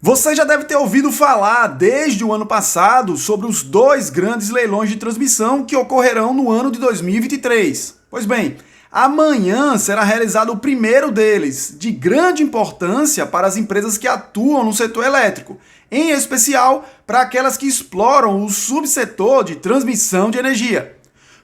Você já deve ter ouvido falar desde o ano passado sobre os dois grandes leilões de transmissão que ocorrerão no ano de 2023. Pois bem, amanhã será realizado o primeiro deles, de grande importância para as empresas que atuam no setor elétrico, em especial para aquelas que exploram o subsetor de transmissão de energia.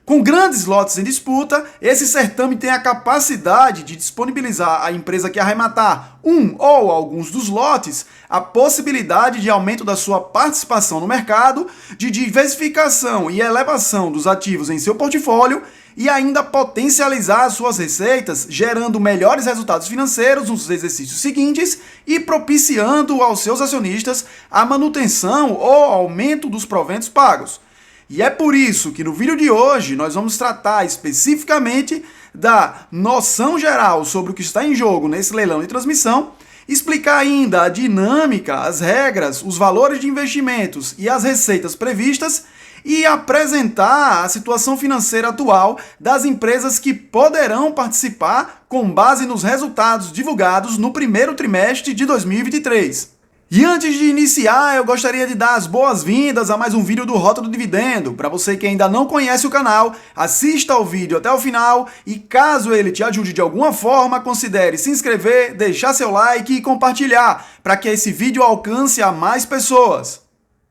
Com grandes lotes em disputa, esse certame tem a capacidade de disponibilizar à empresa que arrematar um ou alguns dos lotes a possibilidade de aumento da sua participação no mercado, de diversificação e elevação dos ativos em seu portfólio e ainda potencializar suas receitas, gerando melhores resultados financeiros nos exercícios seguintes e propiciando aos seus acionistas a manutenção ou aumento dos proventos pagos. E é por isso que no vídeo de hoje nós vamos tratar especificamente da noção geral sobre o que está em jogo nesse leilão de transmissão, explicar ainda a dinâmica, as regras, os valores de investimentos e as receitas previstas e apresentar a situação financeira atual das empresas que poderão participar com base nos resultados divulgados no primeiro trimestre de 2023. E antes de iniciar, eu gostaria de dar as boas-vindas a mais um vídeo do Rota do Dividendo. Para você que ainda não conhece o canal, assista ao vídeo até o final e caso ele te ajude de alguma forma, considere se inscrever, deixar seu like e compartilhar, para que esse vídeo alcance a mais pessoas.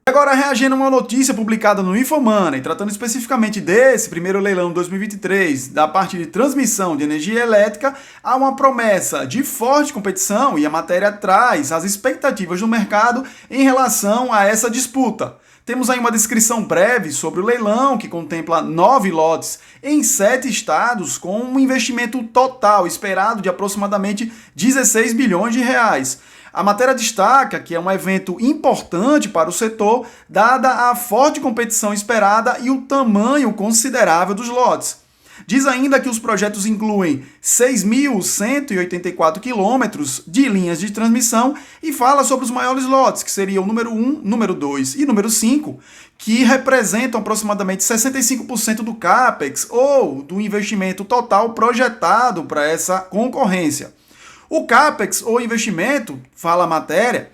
Agora, reagindo a uma notícia publicada no Infomoney, tratando especificamente desse primeiro leilão 2023, da parte de transmissão de energia elétrica, há uma promessa de forte competição e a matéria traz as expectativas do mercado em relação a essa disputa. Temos aí uma descrição breve sobre o leilão, que contempla 9 lotes em 7 estados, com um investimento total esperado de aproximadamente 16 bilhões de reais. A matéria destaca que é um evento importante para o setor, dada a forte competição esperada e o tamanho considerável dos lotes. Diz ainda que os projetos incluem 6.184 quilômetros de linhas de transmissão e fala sobre os maiores lotes, que seriam o número 1, número 2 e número 5, que representam aproximadamente 65% do CAPEX ou do investimento total projetado para essa concorrência. O CAPEX, ou investimento, fala a matéria,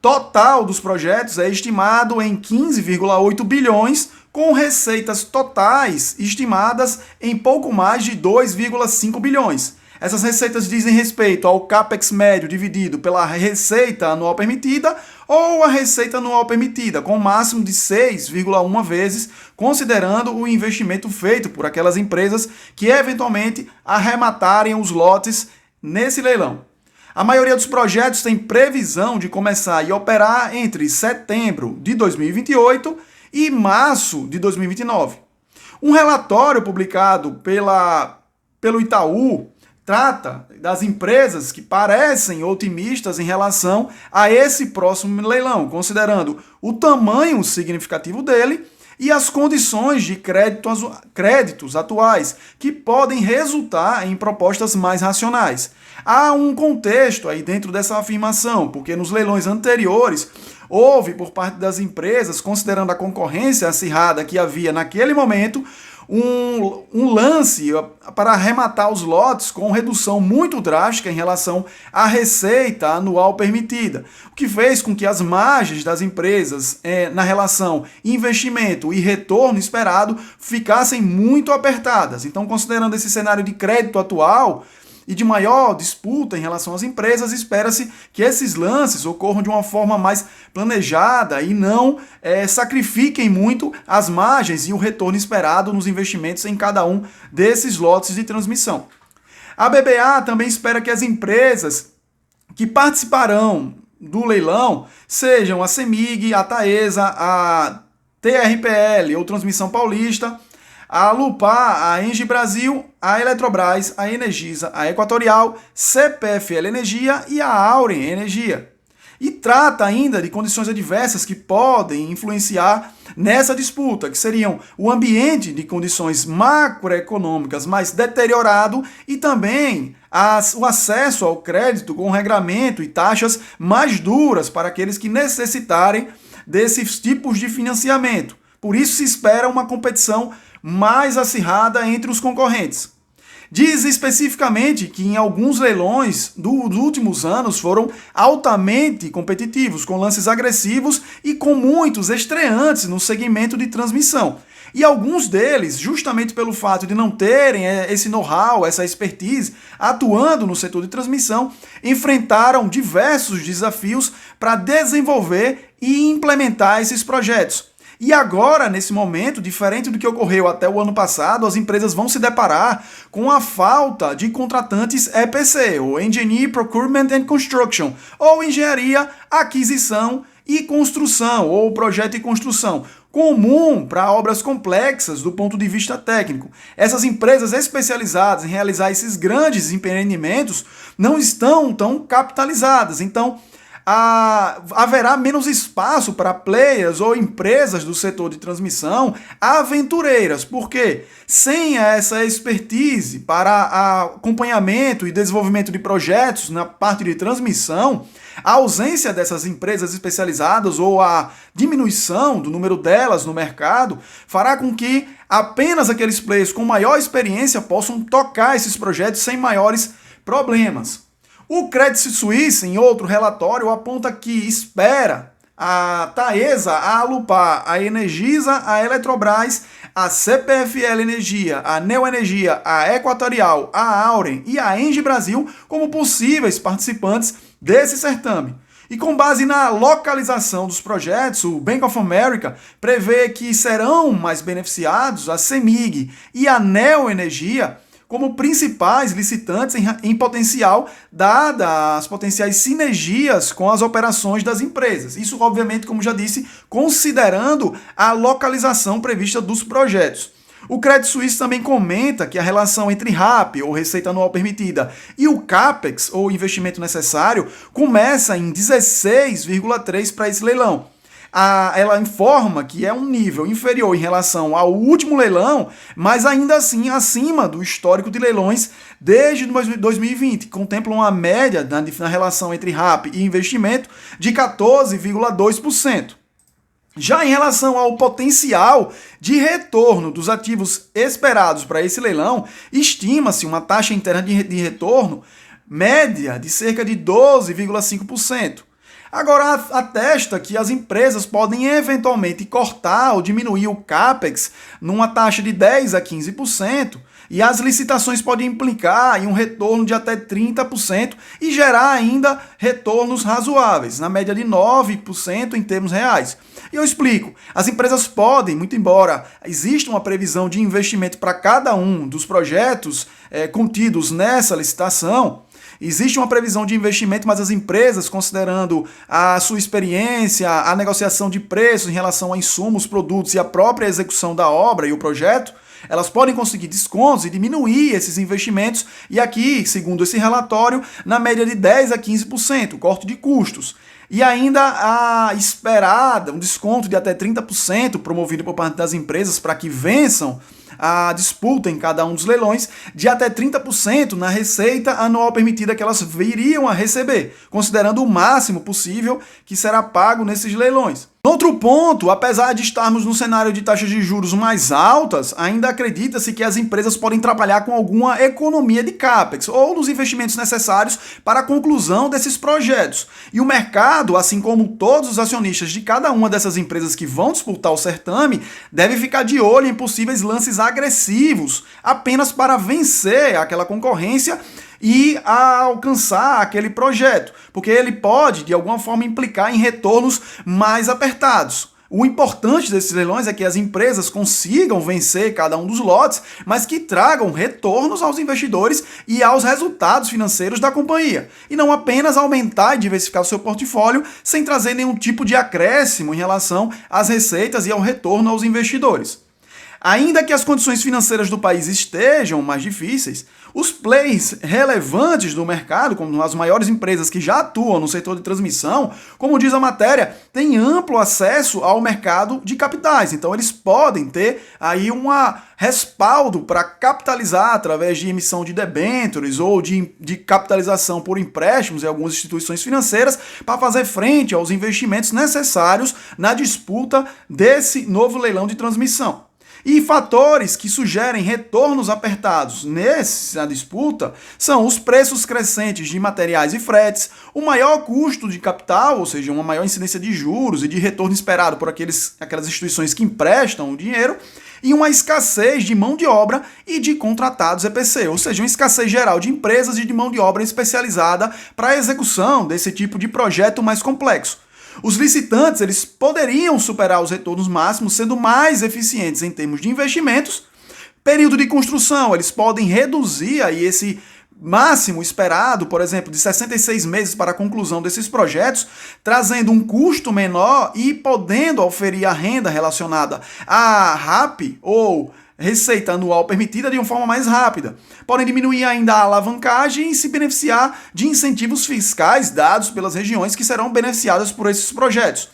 total dos projetos é estimado em 15,8 bilhões, com receitas totais estimadas em pouco mais de 2,5 bilhões. Essas receitas dizem respeito ao CAPEX médio dividido pela receita anual permitida ou a receita anual permitida, com um máximo de 6,1 vezes, considerando o investimento feito por aquelas empresas que eventualmente arrematarem os lotes nesse leilão. A maioria dos projetos tem previsão de começar e operar entre setembro de 2028 e março de 2029. Um relatório publicado pelo Itaú trata das empresas que parecem otimistas em relação a esse próximo leilão, considerando o tamanho significativo dele e as condições de créditos atuais, que podem resultar em propostas mais racionais. Há um contexto aí dentro dessa afirmação, porque nos leilões anteriores houve por parte das empresas, considerando a concorrência acirrada que havia naquele momento, um lance para arrematar os lotes com redução muito drástica em relação à receita anual permitida, o que fez com que as margens das empresas na relação investimento e retorno esperado ficassem muito apertadas. Então, considerando esse cenário de crédito atual e de maior disputa em relação às empresas, espera-se que esses lances ocorram de uma forma mais planejada e não sacrifiquem muito as margens e o retorno esperado nos investimentos em cada um desses lotes de transmissão. A BBA também espera que as empresas que participarão do leilão sejam a CEMIG, a Taesa, a TRPL ou Transmissão Paulista, a Lupar, a Engie Brasil, a Eletrobras, a Energisa, a Equatorial, CPFL Energia e a Auren Energia. E trata ainda de condições adversas que podem influenciar nessa disputa, que seriam o ambiente de condições macroeconômicas mais deteriorado e também o acesso ao crédito com regramento e taxas mais duras para aqueles que necessitarem desses tipos de financiamento. Por isso se espera uma competição mais acirrada entre os concorrentes. Diz especificamente que em alguns leilões dos últimos anos foram altamente competitivos, com lances agressivos e com muitos estreantes no segmento de transmissão. E alguns deles, justamente pelo fato de não terem esse know-how, essa expertise, atuando no setor de transmissão, enfrentaram diversos desafios para desenvolver e implementar esses projetos. E agora, nesse momento, diferente do que ocorreu até o ano passado, as empresas vão se deparar com a falta de contratantes EPC, ou Engineer, Procurement and Construction, ou Engenharia, Aquisição e Construção, ou Projeto e Construção, comum para obras complexas do ponto de vista técnico. Essas empresas especializadas em realizar esses grandes empreendimentos não estão tão capitalizadas, então haverá menos espaço para players ou empresas do setor de transmissão aventureiras, porque sem essa expertise para acompanhamento e desenvolvimento de projetos na parte de transmissão, a ausência dessas empresas especializadas ou a diminuição do número delas no mercado fará com que apenas aqueles players com maior experiência possam tocar esses projetos sem maiores problemas. O Credit Suisse, em outro relatório, aponta que espera a Taesa, a Alupar, a Energisa, a Eletrobras, a CPFL Energia, a Neoenergia, a Equatorial, a Auren e a Engie Brasil como possíveis participantes desse certame. E com base na localização dos projetos, o Bank of America prevê que serão mais beneficiados a CEMIG e a Neoenergia como principais licitantes em potencial, dadas as potenciais sinergias com as operações das empresas. Isso, obviamente, como já disse, considerando a localização prevista dos projetos. O Credit Suisse também comenta que a relação entre RAP, ou receita anual permitida, e o CAPEX, ou investimento necessário, começa em 16,3 para esse leilão. Ela informa que é um nível inferior em relação ao último leilão, mas ainda assim acima do histórico de leilões desde 2020, que contemplam uma média na relação entre RAP e investimento de 14,2%. Já em relação ao potencial de retorno dos ativos esperados para esse leilão, estima-se uma taxa interna de retorno média de cerca de 12,5%. Agora, atesta que as empresas podem eventualmente cortar ou diminuir o CAPEX numa taxa de 10% a 15%, e as licitações podem implicar em um retorno de até 30% e gerar ainda retornos razoáveis, na média de 9% em termos reais. E eu explico, as empresas podem, muito embora exista uma previsão de investimento para cada um dos projetos contidos nessa licitação, existe uma previsão de investimento, mas as empresas, considerando a sua experiência, a negociação de preços em relação a insumos, produtos e a própria execução da obra e o projeto, elas podem conseguir descontos e diminuir esses investimentos, e aqui, segundo esse relatório, na média de 10% a 15%, corte de custos. E ainda a esperada, um desconto de até 30% promovido por parte das empresas para que vençam a disputa em cada um dos leilões, de até 30% na receita anual permitida que elas viriam a receber, considerando o máximo possível que será pago nesses leilões. Outro ponto, apesar de estarmos num cenário de taxas de juros mais altas, ainda acredita-se que as empresas podem trabalhar com alguma economia de CAPEX ou dos investimentos necessários para a conclusão desses projetos. E o mercado, assim como todos os acionistas de cada uma dessas empresas que vão disputar o certame, deve ficar de olho em possíveis lances agressivos, apenas para vencer aquela concorrência e a alcançar aquele projeto, porque ele pode, de alguma forma, implicar em retornos mais apertados. O importante desses leilões é que as empresas consigam vencer cada um dos lotes, mas que tragam retornos aos investidores e aos resultados financeiros da companhia, e não apenas aumentar e diversificar o seu portfólio sem trazer nenhum tipo de acréscimo em relação às receitas e ao retorno aos investidores. Ainda que as condições financeiras do país estejam mais difíceis, os players relevantes do mercado, como as maiores empresas que já atuam no setor de transmissão, como diz a matéria, têm amplo acesso ao mercado de capitais. Então eles podem ter aí um respaldo para capitalizar através de emissão de debêntures ou de capitalização por empréstimos em algumas instituições financeiras para fazer frente aos investimentos necessários na disputa desse novo leilão de transmissão. E fatores que sugerem retornos apertados nessa disputa são os preços crescentes de materiais e fretes, o maior custo de capital, ou seja, uma maior incidência de juros e de retorno esperado por aquelas instituições que emprestam o dinheiro, e uma escassez de mão de obra e de contratados EPC, ou seja, uma escassez geral de empresas e de mão de obra especializada para a execução desse tipo de projeto mais complexo. Os licitantes eles poderiam superar os retornos máximos sendo mais eficientes em termos de investimentos. Período de construção, eles podem reduzir aí esse máximo esperado, por exemplo, de 66 meses para a conclusão desses projetos, trazendo um custo menor e podendo oferir a renda relacionada à RAP ou receita anual permitida de uma forma mais rápida. Podem diminuir ainda a alavancagem e se beneficiar de incentivos fiscais dados pelas regiões que serão beneficiadas por esses projetos.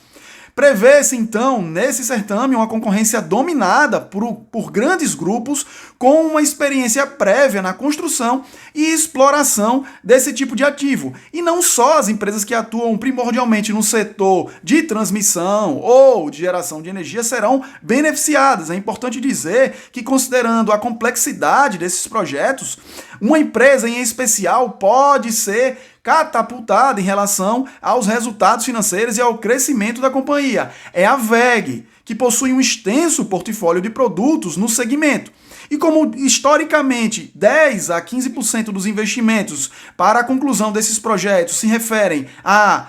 Prevê-se, então, nesse certame, uma concorrência dominada por grandes grupos com uma experiência prévia na construção e exploração desse tipo de ativo. E não só as empresas que atuam primordialmente no setor de transmissão ou de geração de energia serão beneficiadas. É importante dizer que, considerando a complexidade desses projetos, uma empresa em especial pode ser catapultada em relação aos resultados financeiros e ao crescimento da companhia. É a WEG, que possui um extenso portfólio de produtos no segmento. E como historicamente 10 a 15% dos investimentos para a conclusão desses projetos se referem a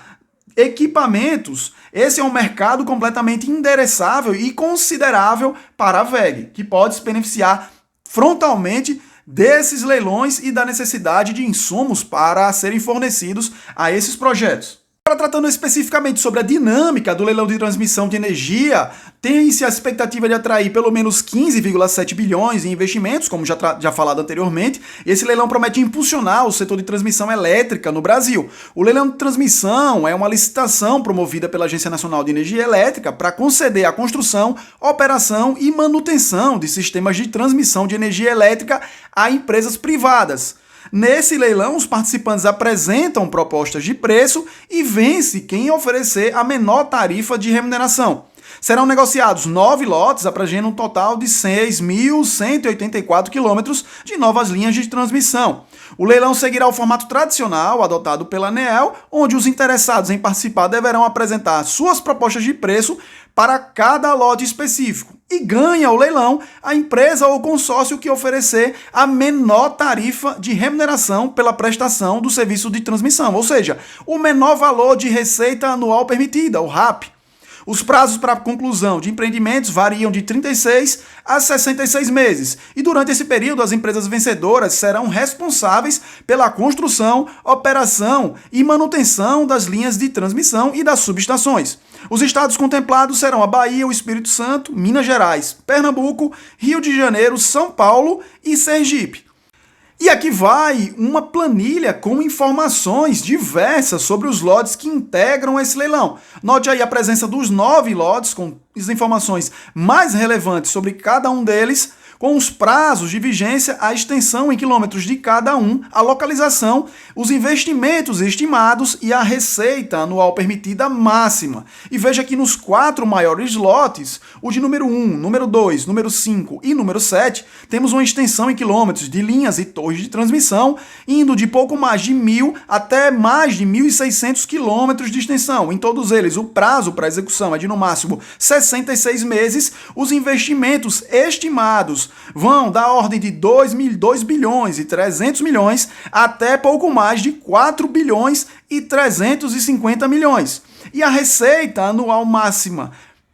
equipamentos, esse é um mercado completamente endereçável e considerável para a WEG, que pode se beneficiar frontalmente desses leilões e da necessidade de insumos para serem fornecidos a esses projetos. Agora, tratando especificamente sobre a dinâmica do leilão de transmissão de energia, tem-se a expectativa de atrair pelo menos 15,7 bilhões em investimentos, como já falado anteriormente, e esse leilão promete impulsionar o setor de transmissão elétrica no Brasil. O leilão de transmissão é uma licitação promovida pela Agência Nacional de Energia Elétrica para conceder a construção, operação e manutenção de sistemas de transmissão de energia elétrica a empresas privadas. Nesse leilão, os participantes apresentam propostas de preço e vence quem oferecer a menor tarifa de remuneração. Serão negociados 9 lotes, abrangendo um total de 6.184 quilômetros de novas linhas de transmissão. O leilão seguirá o formato tradicional adotado pela ANEEL, onde os interessados em participar deverão apresentar suas propostas de preço para cada lote específico. E ganha o leilão a empresa ou consórcio que oferecer a menor tarifa de remuneração pela prestação do serviço de transmissão, ou seja, o menor valor de receita anual permitida, o RAP. Os prazos para a conclusão de empreendimentos variam de 36 a 66 meses, e durante esse período as empresas vencedoras serão responsáveis pela construção, operação e manutenção das linhas de transmissão e das subestações. Os estados contemplados serão a Bahia, o Espírito Santo, Minas Gerais, Pernambuco, Rio de Janeiro, São Paulo e Sergipe. E aqui vai uma planilha com informações diversas sobre os lotes que integram esse leilão. Note aí a presença dos 9 lotes, com as informações mais relevantes sobre cada um deles, com os prazos de vigência, a extensão em quilômetros de cada um, a localização, os investimentos estimados e a receita anual permitida máxima. E veja que nos 4 maiores lotes, o de número 1, número 2, número 5 e número 7, temos uma extensão em quilômetros de linhas e torres de transmissão, indo de pouco mais de 1.000 até mais de 1.600 quilômetros de extensão. Em todos eles, o prazo para execução é de no máximo 66 meses, os investimentos estimados vão da ordem de 2 bilhões e 300 milhões até pouco mais de 4 bilhões e 350 milhões. E a receita anual máxima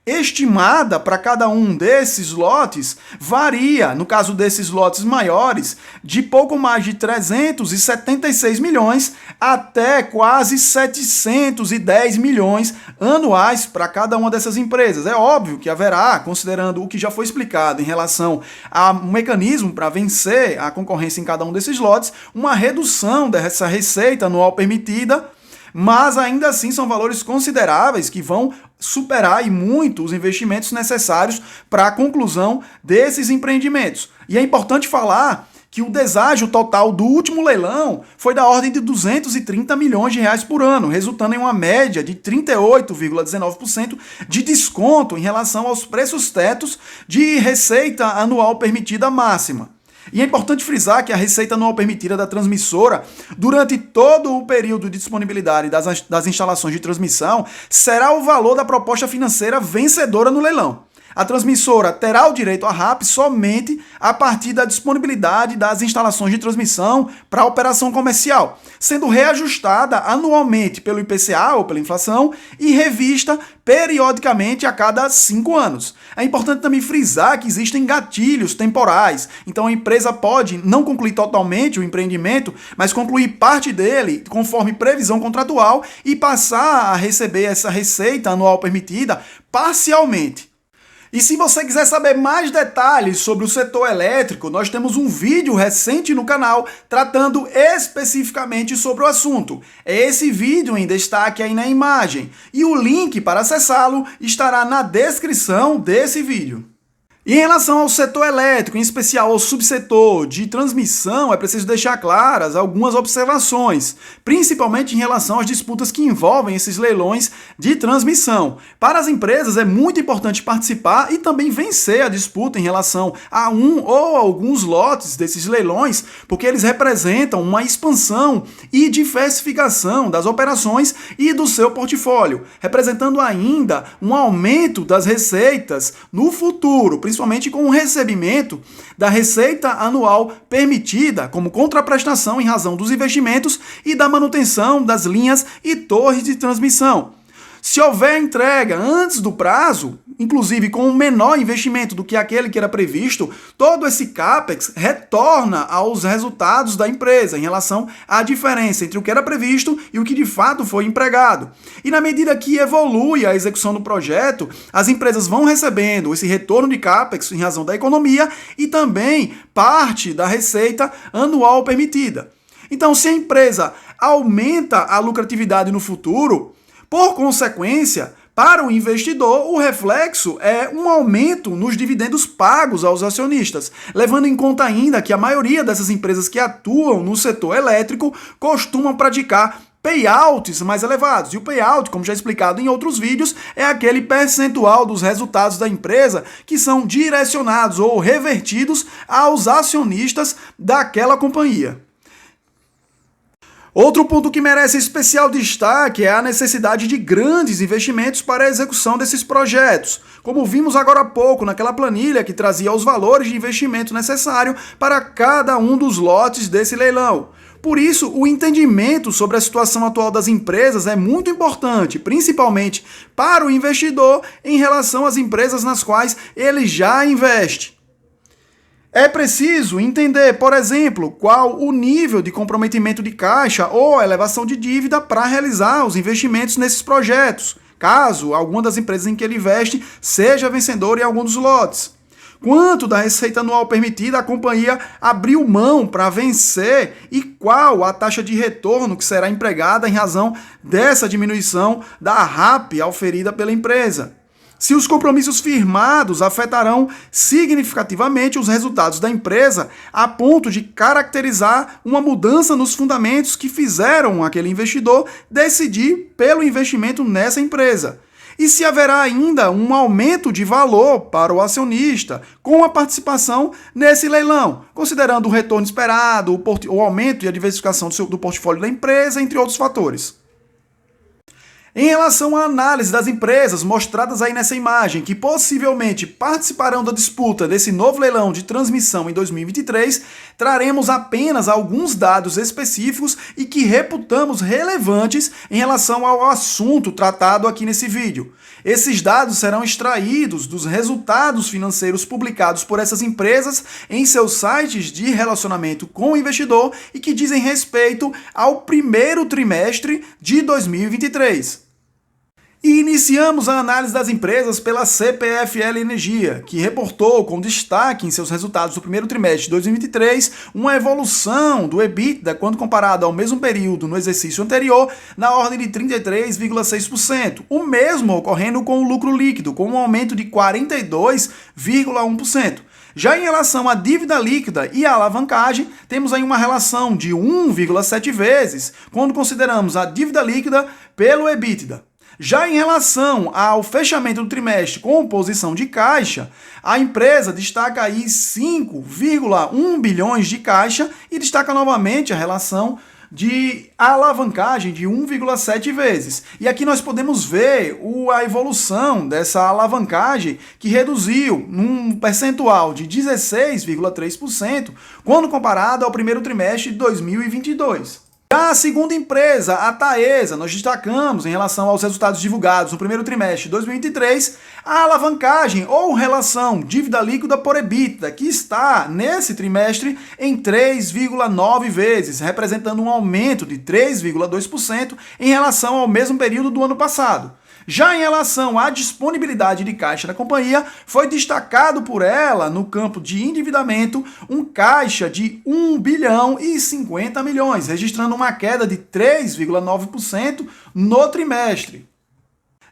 estimada para cada um desses lotes varia, no caso desses lotes maiores, de pouco mais de 376 milhões até quase 710 milhões anuais para cada uma dessas empresas. É óbvio que haverá, considerando o que já foi explicado em relação ao mecanismo para vencer a concorrência em cada um desses lotes, uma redução dessa receita anual permitida, mas ainda assim são valores consideráveis que vão superar e muito os investimentos necessários para a conclusão desses empreendimentos. E é importante falar que o deságio total do último leilão foi da ordem de 230 milhões de reais por ano, resultando em uma média de 38,19% de desconto em relação aos preços tetos de receita anual permitida máxima. E é importante frisar que a receita anual permitida da transmissora, durante todo o período de disponibilidade das instalações de transmissão, será o valor da proposta financeira vencedora no leilão. A transmissora terá o direito à RAP somente a partir da disponibilidade das instalações de transmissão para a operação comercial, sendo reajustada anualmente pelo IPCA ou pela inflação e revista periodicamente a cada 5 anos. É importante também frisar que existem gatilhos temporais, então a empresa pode não concluir totalmente o empreendimento, mas concluir parte dele conforme previsão contratual e passar a receber essa receita anual permitida parcialmente. E se você quiser saber mais detalhes sobre o setor elétrico, nós temos um vídeo recente no canal tratando especificamente sobre o assunto. É esse vídeo em destaque aí na imagem. E o link para acessá-lo estará na descrição desse vídeo. E em relação ao setor elétrico, em especial ao subsetor de transmissão, é preciso deixar claras algumas observações, principalmente em relação às disputas que envolvem esses leilões de transmissão. Para as empresas é muito importante participar e também vencer a disputa em relação a um ou alguns lotes desses leilões, porque eles representam uma expansão e diversificação das operações e do seu portfólio, representando ainda um aumento das receitas no futuro, principalmente com o recebimento da receita anual permitida como contraprestação em razão dos investimentos e da manutenção das linhas e torres de transmissão. Se houver entrega antes do prazo, inclusive com um menor investimento do que aquele que era previsto, todo esse CAPEX retorna aos resultados da empresa em relação à diferença entre o que era previsto e o que de fato foi empregado. E na medida que evolui a execução do projeto, as empresas vão recebendo esse retorno de CAPEX em razão da economia e também parte da receita anual permitida. Então, se a empresa aumenta a lucratividade no futuro, por consequência, para o investidor, o reflexo é um aumento nos dividendos pagos aos acionistas, levando em conta ainda que a maioria dessas empresas que atuam no setor elétrico costumam praticar payouts mais elevados. E o payout, como já explicado em outros vídeos, é aquele percentual dos resultados da empresa que são direcionados ou revertidos aos acionistas daquela companhia. Outro ponto que merece especial destaque é a necessidade de grandes investimentos para a execução desses projetos, como vimos agora há pouco naquela planilha que trazia os valores de investimento necessário para cada um dos lotes desse leilão. Por isso, o entendimento sobre a situação atual das empresas é muito importante, principalmente para o investidor em relação às empresas nas quais ele já investe. É preciso entender, por exemplo, qual o nível de comprometimento de caixa ou elevação de dívida para realizar os investimentos nesses projetos, caso alguma das empresas em que ele investe seja vencedora em algum dos lotes. Quanto da receita anual permitida a companhia abriu mão para vencer e qual a taxa de retorno que será empregada em razão dessa diminuição da RAP auferida pela empresa. Se os compromissos firmados afetarão significativamente os resultados da empresa a ponto de caracterizar uma mudança nos fundamentos que fizeram aquele investidor decidir pelo investimento nessa empresa. E se haverá ainda um aumento de valor para o acionista com a participação nesse leilão, considerando o retorno esperado, o aumento e a diversificação do portfólio da empresa, entre outros fatores. Em relação à análise das empresas mostradas aí nessa imagem, que possivelmente participarão da disputa desse novo leilão de transmissão em 2023, traremos apenas alguns dados específicos e que reputamos relevantes em relação ao assunto tratado aqui nesse vídeo. Esses dados serão extraídos dos resultados financeiros publicados por essas empresas em seus sites de relacionamento com o investidor e que dizem respeito ao primeiro trimestre de 2023. E iniciamos a análise das empresas pela CPFL Energia, que reportou com destaque em seus resultados do primeiro trimestre de 2023 uma evolução do EBITDA quando comparado ao mesmo período no exercício anterior na ordem de 33,6%, o mesmo ocorrendo com o lucro líquido, com um aumento de 42,1%. Já em relação à dívida líquida e à alavancagem, temos aí uma relação de 1,7 vezes, quando consideramos a dívida líquida pelo EBITDA. Já em relação ao fechamento do trimestre com posição de caixa, a empresa destaca aí 5,1 bilhões de caixa e destaca novamente a relação de alavancagem de 1,7 vezes. E aqui nós podemos ver a evolução dessa alavancagem, que reduziu num percentual de 16,3% quando comparado ao primeiro trimestre de 2022. Já a segunda empresa, a Taesa, nós destacamos em relação aos resultados divulgados no primeiro trimestre de 2023, a alavancagem ou relação dívida líquida por EBITDA, que está nesse trimestre em 3,9 vezes, representando um aumento de 3,2% em relação ao mesmo período do ano passado. Já em relação à disponibilidade de caixa da companhia, foi destacado por ela, no campo de endividamento, um caixa de 1 bilhão e 50 milhões, registrando uma queda de 3,9% no trimestre.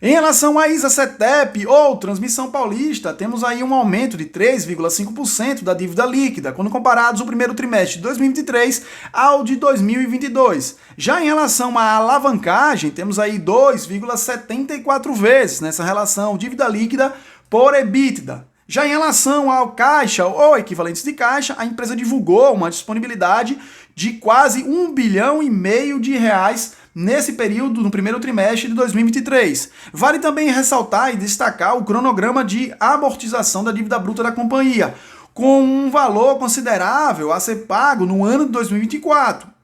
Em relação à ISA-CETEP ou Transmissão Paulista, temos aí um aumento de 3,5% da dívida líquida, quando comparados o primeiro trimestre de 2023 ao de 2022. Já em relação à alavancagem, temos aí 2,74 vezes nessa relação dívida líquida por EBITDA. Já em relação ao caixa ou equivalentes de caixa, a empresa divulgou uma disponibilidade de quase 1 bilhão e meio de reais nesse período, no primeiro trimestre de 2023. Vale também ressaltar e destacar o cronograma de amortização da dívida bruta da companhia, com um valor considerável a ser pago no ano de 2024.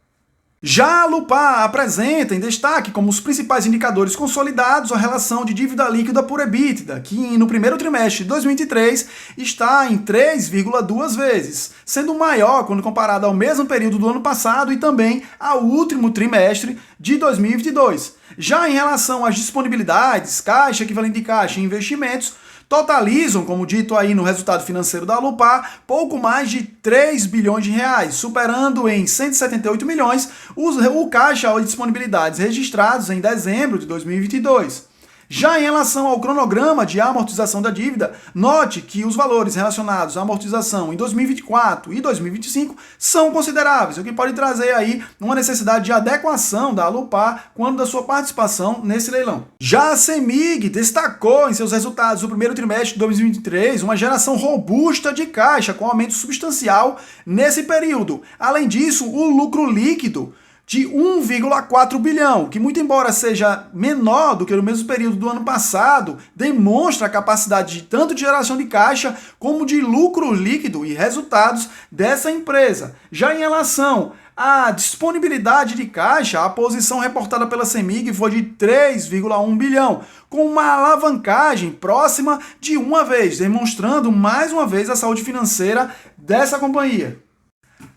Já a Lupar apresenta em destaque como os principais indicadores consolidados a relação de dívida líquida por EBITDA, que no primeiro trimestre de 2023 está em 3,2 vezes, sendo maior quando comparado ao mesmo período do ano passado e também ao último trimestre de 2022. Já em relação às disponibilidades, caixa, equivalente de caixa e investimentos, totalizam, como dito aí no resultado financeiro da Lupar, pouco mais de 3 bilhões de reais, superando em 178 milhões o caixa ou disponibilidades registrados em dezembro de 2022. Já em relação ao cronograma de amortização da dívida, note que os valores relacionados à amortização em 2024 e 2025 são consideráveis, o que pode trazer aí uma necessidade de adequação da Alupar quando da sua participação nesse leilão. Já a CEMIG destacou em seus resultados do primeiro trimestre de 2023 uma geração robusta de caixa com aumento substancial nesse período. Além disso, o lucro líquido de 1,4 bilhão, que muito embora seja menor do que no mesmo período do ano passado, demonstra a capacidade de tanto de geração de caixa como de lucro líquido e resultados dessa empresa. Já em relação à disponibilidade de caixa, a posição reportada pela CEMIG foi de 3,1 bilhão, com uma alavancagem próxima de uma vez, demonstrando mais uma vez a saúde financeira dessa companhia.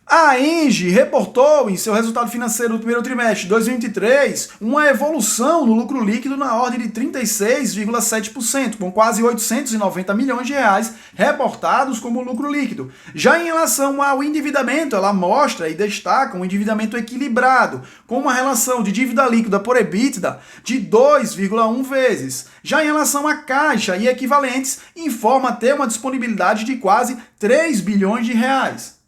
A Engie reportou em seu resultado financeiro do primeiro trimestre de 2023 uma evolução no lucro líquido na ordem de 36,7%, com quase 890 milhões de reais reportados como lucro líquido. Já em relação ao endividamento, ela mostra e destaca um endividamento equilibrado, com uma relação de dívida líquida por EBITDA de 2,1 vezes. Já em relação à caixa e equivalentes, informa ter uma disponibilidade de quase 3 bilhões de reais.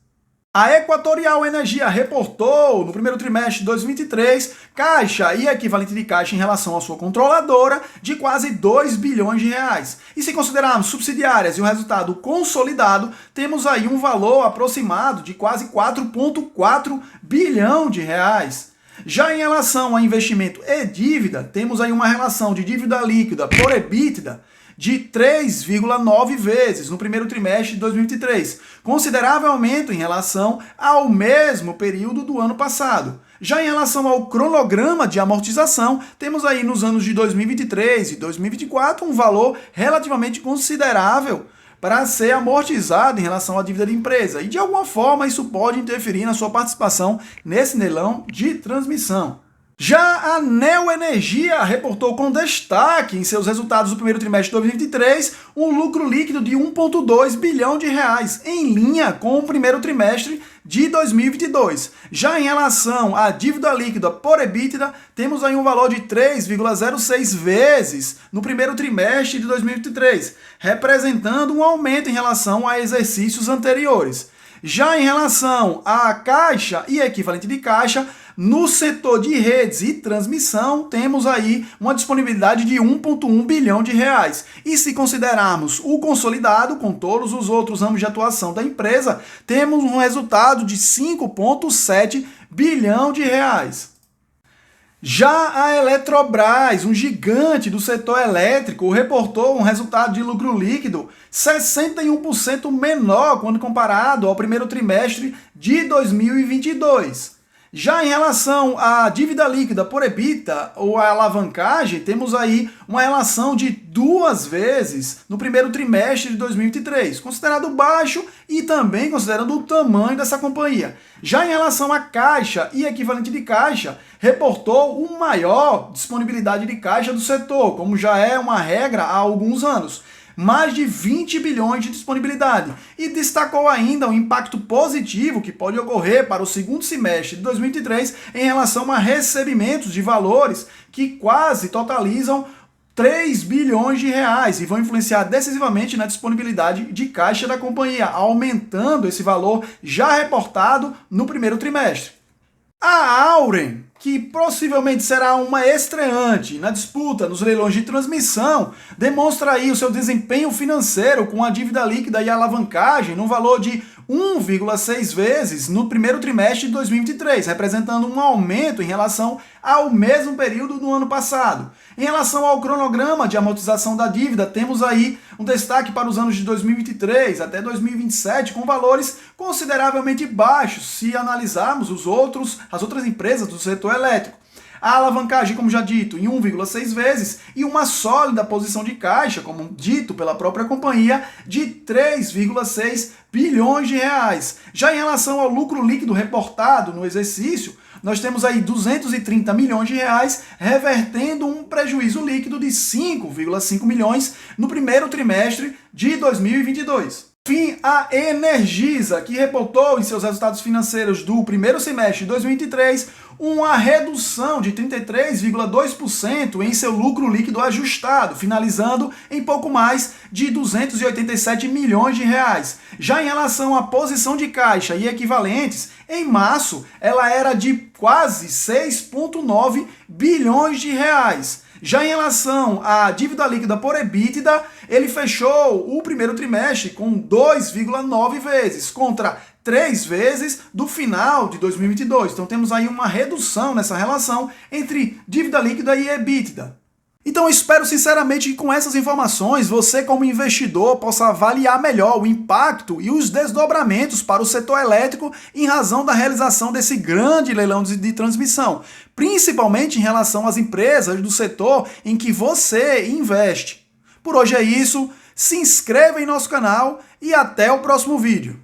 A Equatorial Energia reportou no primeiro trimestre de 2023 caixa e equivalente de caixa em relação à sua controladora de quase 2 bilhões de reais. E se considerarmos subsidiárias e o resultado consolidado, temos aí um valor aproximado de quase 4,4 bilhão de reais. Já em relação a investimento e dívida, temos aí uma relação de dívida líquida por EBITDA de 3,9 vezes no primeiro trimestre de 2023, considerável aumento em relação ao mesmo período do ano passado. Já em relação ao cronograma de amortização, temos aí nos anos de 2023 e 2024 um valor relativamente considerável para ser amortizado em relação à dívida da empresa, e de alguma forma isso pode interferir na sua participação nesse leilão de transmissão. Já a Neoenergia reportou com destaque em seus resultados do primeiro trimestre de 2023 um lucro líquido de 1,2 bilhão de reais, em linha com o primeiro trimestre de 2022. Já em relação à dívida líquida por EBITDA, temos aí um valor de 3,06 vezes no primeiro trimestre de 2023, representando um aumento em relação a exercícios anteriores. Já em relação à caixa e equivalente de caixa, no setor de redes e transmissão, temos aí uma disponibilidade de 1,1 bilhão de reais. E se considerarmos o consolidado, com todos os outros ramos de atuação da empresa, temos um resultado de 5,7 bilhão de reais. Já a Eletrobras, um gigante do setor elétrico, reportou um resultado de lucro líquido 61% menor quando comparado ao primeiro trimestre de 2022. Já em relação à dívida líquida por EBITDA, ou a alavancagem, temos aí uma relação de 2 vezes no primeiro trimestre de 2023, considerado baixo e também considerando o tamanho dessa companhia. Já em relação à caixa e equivalente de caixa, reportou uma maior disponibilidade de caixa do setor, como já é uma regra há alguns anos. Mais de 20 bilhões de disponibilidade, e destacou ainda o impacto positivo que pode ocorrer para o segundo semestre de 2023 em relação a recebimentos de valores que quase totalizam 3 bilhões de reais e vão influenciar decisivamente na disponibilidade de caixa da companhia, aumentando esse valor já reportado no primeiro trimestre. A Auren, que possivelmente será uma estreante na disputa nos leilões de transmissão, demonstra aí o seu desempenho financeiro com a dívida líquida e alavancagem no valor de 1,6 vezes no primeiro trimestre de 2023, representando um aumento em relação ao mesmo período do ano passado. Em relação ao cronograma de amortização da dívida, temos aí um destaque para os anos de 2023 até 2027, com valores consideravelmente baixos, se analisarmos as outras empresas do setor elétrico. A alavancagem, como já dito, em 1,6 vezes e uma sólida posição de caixa, como dito pela própria companhia, de 3,6 bilhões de reais. Já em relação ao lucro líquido reportado no exercício, nós temos aí 230 milhões de reais, revertendo um prejuízo líquido de 5,5 milhões no primeiro trimestre de 2022. Fim, a Energisa, que reportou em seus resultados financeiros do primeiro semestre de 2023 uma redução de 33,2% em seu lucro líquido ajustado, finalizando em pouco mais de 287 milhões de reais. Já em relação à posição de caixa e equivalentes, em março ela era de quase 6,9 bilhões de reais. Já em relação à dívida líquida por EBITDA, ele fechou o primeiro trimestre com 2,9 vezes, contra 3 vezes do final de 2022. Então temos aí uma redução nessa relação entre dívida líquida e EBITDA. Então eu espero sinceramente que com essas informações você, como investidor, possa avaliar melhor o impacto e os desdobramentos para o setor elétrico em razão da realização desse grande leilão de transmissão, principalmente em relação às empresas do setor em que você investe. Por hoje é isso, se inscreva em nosso canal e até o próximo vídeo.